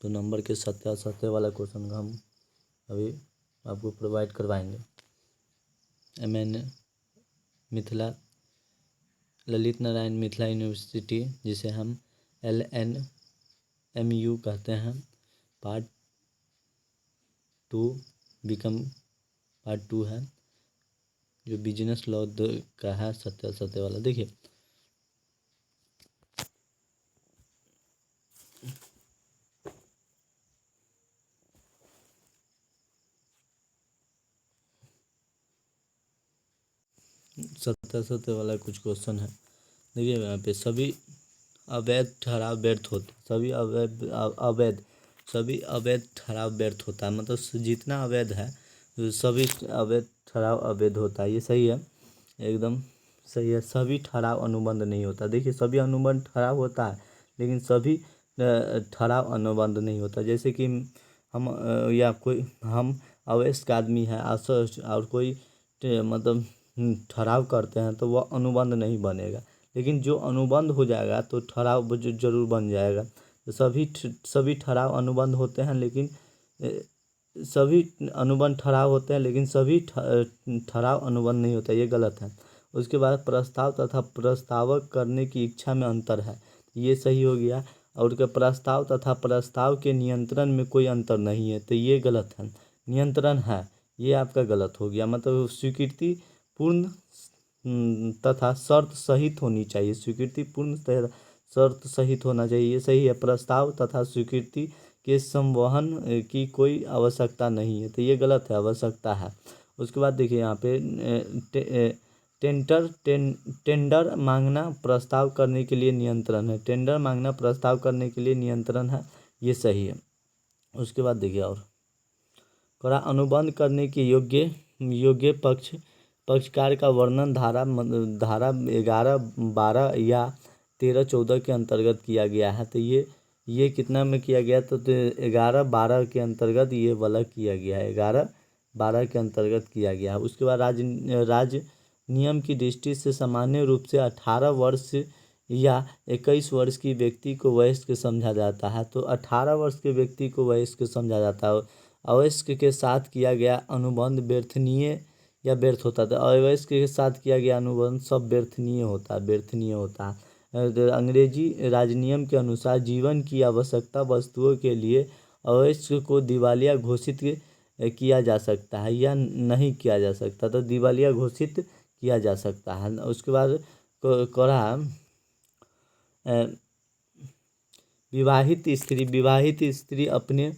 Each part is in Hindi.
तो नंबर के सत्य वाला क्वेश्चन का हम अभी आपको प्रोवाइड करवाएंगे। MN मिथिला, ललित नारायण मिथिला यूनिवर्सिटी, जिसे हम LNMU कहते हैं, पार्ट 2 बिकम पार्ट 2 है, जो बिजनेस लॉ का है, सत्य वाला। देखिए सत्य वाला कुछ क्वेश्चन है। देखिए यहाँ पे सभी अवैध ठहराव व्यर्थ होता, सभी अवैध ठहराव व्यर्थ होता है, मतलब जितना अवैध है सभी अवैध ठहराव अवैध होता है। ये सही है, एकदम सही है। सभी ठहराव अनुबंध नहीं होता। देखिए सभी अनुबंध ठहराव होता है, लेकिन सभी ठहराव अनुबंध नहीं होता। जैसे कि हम या कोई हम अवयस्क आदमी है और कोई मतलब ठहराव करते हैं तो वह अनुबंध नहीं बनेगा, लेकिन जो अनुबंध हो जाएगा तो ठहराव जरूर बन जाएगा। तो सभी ठहराव अनुबंध होते हैं, लेकिन सभी अनुबंध ठहराव होते हैं, लेकिन सभी ठहराव अनुबंध नहीं होता। ये गलत है। उसके बाद प्रस्ताव तथा प्रस्तावक करने की इच्छा में अंतर है, ये सही हो गया। और उसके प्रस्ताव तथा प्रस्ताव के नियंत्रण में कोई अंतर नहीं है, तो ये गलत है। नियंत्रण है, ये आपका गलत हो गया। मतलब स्वीकृति पूर्ण तथा शर्त सहित होनी चाहिए। स्वीकृति पूर्ण तथा शर्त सहित होना चाहिए, ये सही है। प्रस्ताव तथा स्वीकृति के संवहन की कोई आवश्यकता नहीं है, तो ये गलत है, आवश्यकता है। उसके बाद देखिए यहाँ पे टेंडर मांगना प्रस्ताव करने के लिए नियंत्रण है। टेंडर मांगना प्रस्ताव करने के लिए नियंत्रण है, ये सही है। उसके बाद देखिए और करा अनुबंध करने के योग्य पक्षकार का वर्णन धारा 11, 12 या 13, 14 के अंतर्गत किया गया है। तो ये कितना में किया गया? तो 11, 12 के अंतर्गत ये वाला किया गया है, 11, 12 के अंतर्गत किया गया है। उसके बाद राज्य नियम की दृष्टि से सामान्य रूप से 18 वर्ष या 21 वर्ष की व्यक्ति को वयस्क समझा जाता है। तो 18 वर्ष के व्यक्ति को वयस्क समझा जाता है। अवयस्क के साथ किया गया अनुबंध व्यर्थनीय या व्यर्थ होता है। अवयस्क के साथ किया गया अनुबंध सब व्यर्थनीय होता है। अंग्रेजी राजनियम के अनुसार जीवन की आवश्यकता वस्तुओं के लिए अवयस्क को दिवालिया घोषित किया जा सकता है या नहीं किया जा सकता, तो दिवालिया घोषित किया जा सकता है। उसके बाद कहा विवाहित स्त्री अपने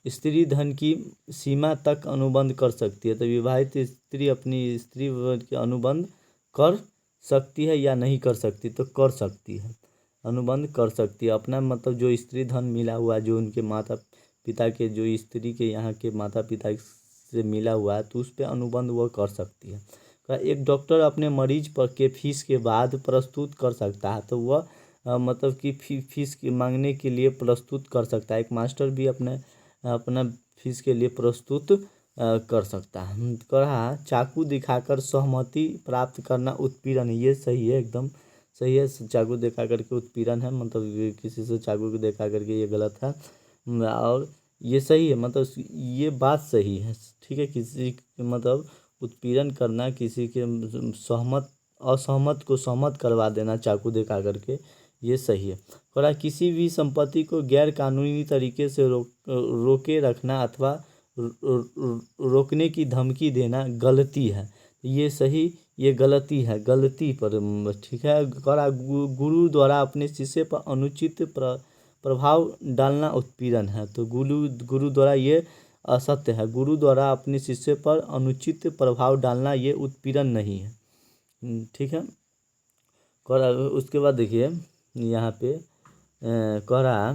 स्त्री धन की सीमा तक अनुबंध कर सकती है। तो विवाहित स्त्री अपनी स्त्री के अनुबंध कर सकती है या नहीं कर सकती? तो कर सकती है, अनुबंध कर सकती है। अपना मतलब जो स्त्री धन मिला हुआ है, जो उनके माता पिता के, जो स्त्री के यहाँ के माता पिता से मिला हुआ है, तो उस पर अनुबंध वह कर सकती है। एक डॉक्टर अपने मरीज पर के फीस के बाद प्रस्तुत कर सकता है, तो वह मतलब कि फीस की मांगने के लिए प्रस्तुत कर सकता है। एक मास्टर भी अपना फीस के लिए प्रस्तुत कर सकता है। कहा चाकू दिखाकर सहमति प्राप्त करना उत्पीड़न है, ये सही है, एकदम सही है। चाकू दिखा करके उत्पीड़न है, मतलब किसी से चाकू दिखा करके, ये गलत है। और ये सही है, मतलब ये बात सही है, ठीक है। किसी मतलब उत्पीड़न करना, किसी के असहमत को सहमत करवा देना चाकू दिखा करके, ये सही है। और किसी भी संपत्ति को गैर कानूनी तरीके से रोके रखना अथवा रोकने की धमकी देना गलती है, ये सही, ये गलती है, गलती पर, ठीक है। गुरु द्वारा अपने शिष्य पर अनुचित प्रभाव डालना उत्पीड़न है। तो गुरु द्वारा ये असत्य है। गुरु द्वारा अपने शिष्य पर अनुचित प्रभाव डालना ये उत्पीड़न नहीं है, ठीक है। उसके बाद देखिए यहाँ पे कह रहा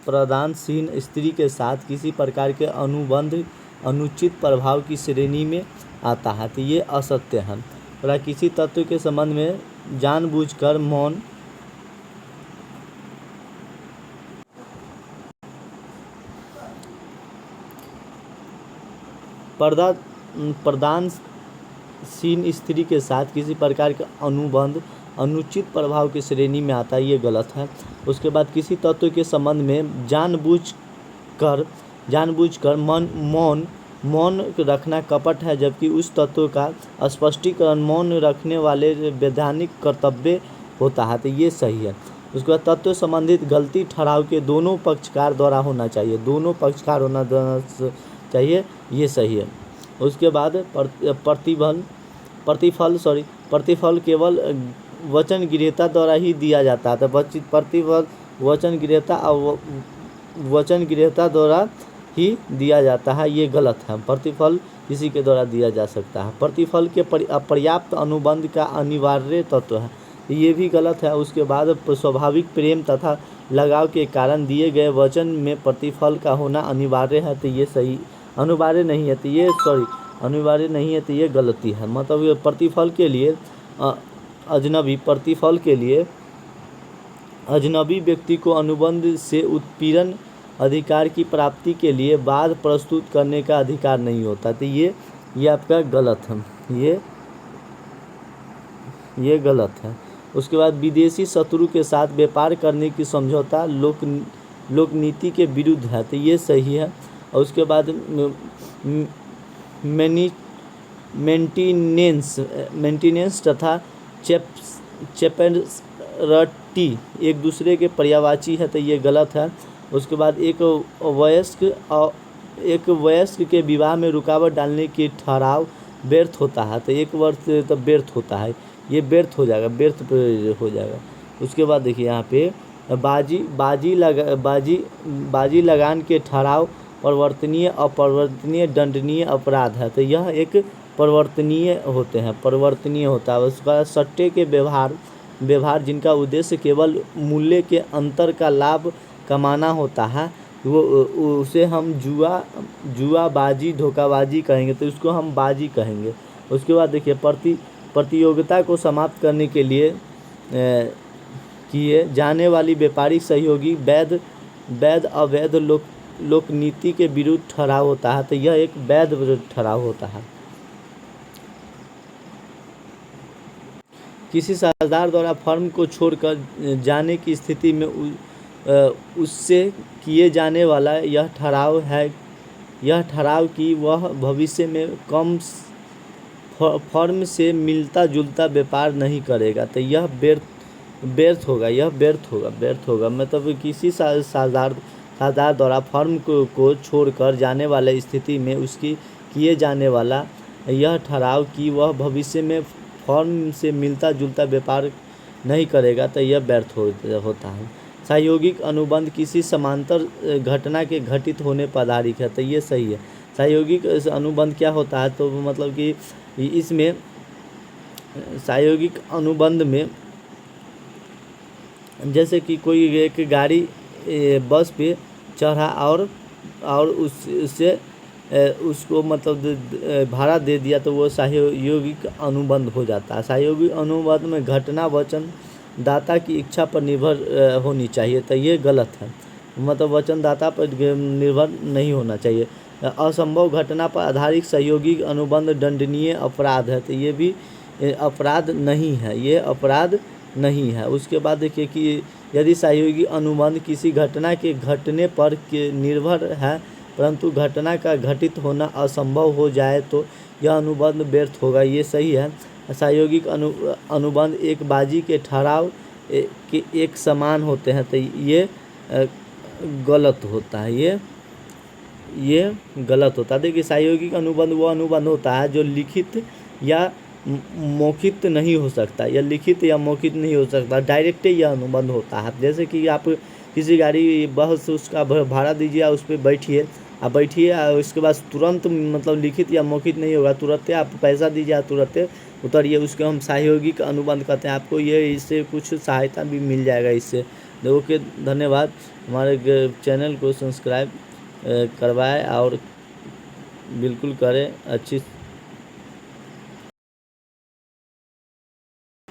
प्रदानशील स्त्री के साथ किसी प्रकार के अनुबंध अनुचित प्रभाव की श्रेणी में आता है, तो ये असत्य है। और किसी तत्व के संबंध में जानबूझकर मौन सीन स्त्री के साथ किसी प्रकार का अनुबंध अनुचित प्रभाव की श्रेणी में आता है, ये गलत है। उसके बाद किसी तत्व के संबंध में जानबूझकर मौन रखना कपट है, जबकि उस तत्व का स्पष्टीकरण मौन रखने वाले वैधानिक कर्तव्य होता है, तो ये सही है। उसके बाद तत्व संबंधित गलती ठहराव के दोनों पक्षकार द्वारा होना चाहिए, दोनों पक्षकार होना चाहिए, ये सही है। उसके बाद प्रतिफल केवल वचन गृहीता द्वारा ही दिया जाता है, तो प्रतिफल वचन गृहीता द्वारा ही दिया जाता है, ये गलत है। प्रतिफल किसी के द्वारा दिया जा सकता है। प्रतिफल के पर्याप्त अनुबंध का अनिवार्य तत्व है, ये भी गलत है। उसके बाद स्वाभाविक प्रेम तथा लगाव के कारण दिए गए वचन में प्रतिफल का होना अनिवार्य है, तो ये सही अनिवार्य नहीं है, तो ये गलती है। मतलब प्रतिफल के लिए अजनबी व्यक्ति को अनुबंध से उत्पीड़न अधिकार की प्राप्ति के लिए वाद प्रस्तुत करने का अधिकार नहीं होता, तो ये आपका गलत है, ये गलत है। उसके बाद विदेशी शत्रु के साथ व्यापार करने की समझौता लोकनीति के विरुद्ध है, तो ये सही है। और उसके बाद मेंटेनेंस तथा चैपरटी एक दूसरे के पर्यायवाची है, तो ये गलत है। उसके बाद एक वयस्क के विवाह में रुकावट डालने की ठहराव व्यर्थ होता है, तो एक वर्ष तो व्यर्थ होता है, ये व्यर्थ हो जाएगा। उसके बाद देखिए यहाँ पे बाजी लगान के ठहराव परिवर्तनीय अपरिवर्तनीय दंडनीय अपराध है, तो यह एक परिवर्तनीय होता है। उसके बाद सट्टे के व्यवहार जिनका उद्देश्य केवल मूल्य के अंतर का लाभ कमाना होता है, वो उसे हम जुआबाजी धोखाबाजी कहेंगे, तो उसको हम बाजी कहेंगे। उसके बाद देखिए प्रतियोगिता को समाप्त करने के लिए किए जाने वाली व्यापारिक सहयोगी वैध अवैध लोकनीति के विरुद्ध ठहराव होता है, तो यह एक वैध ठहराव होता है। किसी साझेदार द्वारा फर्म को छोड़कर जाने की स्थिति में उससे किए जाने वाला यह ठहराव कि वह भविष्य में कम फर्म से मिलता जुलता व्यापार नहीं करेगा, तो यह व्यर्थ होगा। मतलब किसी साझेदार द्वारा फर्म को छोड़कर जाने वाले स्थिति में उसकी किए जाने वाला यह ठहराव कि वह भविष्य में फर्म से मिलता जुलता व्यापार नहीं करेगा, तो यह व्यर्थ होता है। सहयोगिक अनुबंध किसी समांतर घटना के घटित होने पर आधारित है, तो ये सही है। सहयोगिक अनुबंध क्या होता है, तो मतलब कि इसमें सहयोगिक अनुबंध में जैसे कि कोई एक गाड़ी बस पे चढ़ा और उससे उसको मतलब भाड़ा दे दिया, तो वो सहयोगिक अनुबंध हो जाता है। सहयोगिक अनुबंध में घटना वचन दाता की इच्छा पर निर्भर होनी चाहिए, तो ये गलत है। मतलब वचनदाता पर निर्भर नहीं होना चाहिए। असंभव घटना पर आधारित सहयोगिक अनुबंध दंडनीय अपराध है, तो ये भी अपराध नहीं है, उसके बाद देखिए कि यदि सहयोगी अनुबंध किसी घटना के घटने पर निर्भर है परंतु घटना का घटित होना असंभव हो जाए तो यह अनुबंध व्यर्थ होगा, ये सही है। सहयोगिक अनुबंध एक बाजी के ठहराव के एक समान होते हैं, तो ये गलत होता है, ये गलत होता है। देखिए सहयोगिक अनुबंध वो अनुबंध होता है जो लिखित या मौखिक नहीं हो सकता, डायरेक्ट यह अनुबंध होता है। जैसे कि आप किसी गाड़ी बस उसका भाड़ा दीजिए, उस पर बैठिए उसके बाद तुरंत मतलब लिखित या मौखिक नहीं होगा, तुरंत आप पैसा दीजिए तुरंत उतरिए, उसको हम सहयोगिक अनुबंध कहते हैं। आपको ये इससे कुछ सहायता भी मिल जाएगा इससे। ओके, धन्यवाद। हमारे चैनल को सब्सक्राइब करवाएं और बिल्कुल करें। अच्छी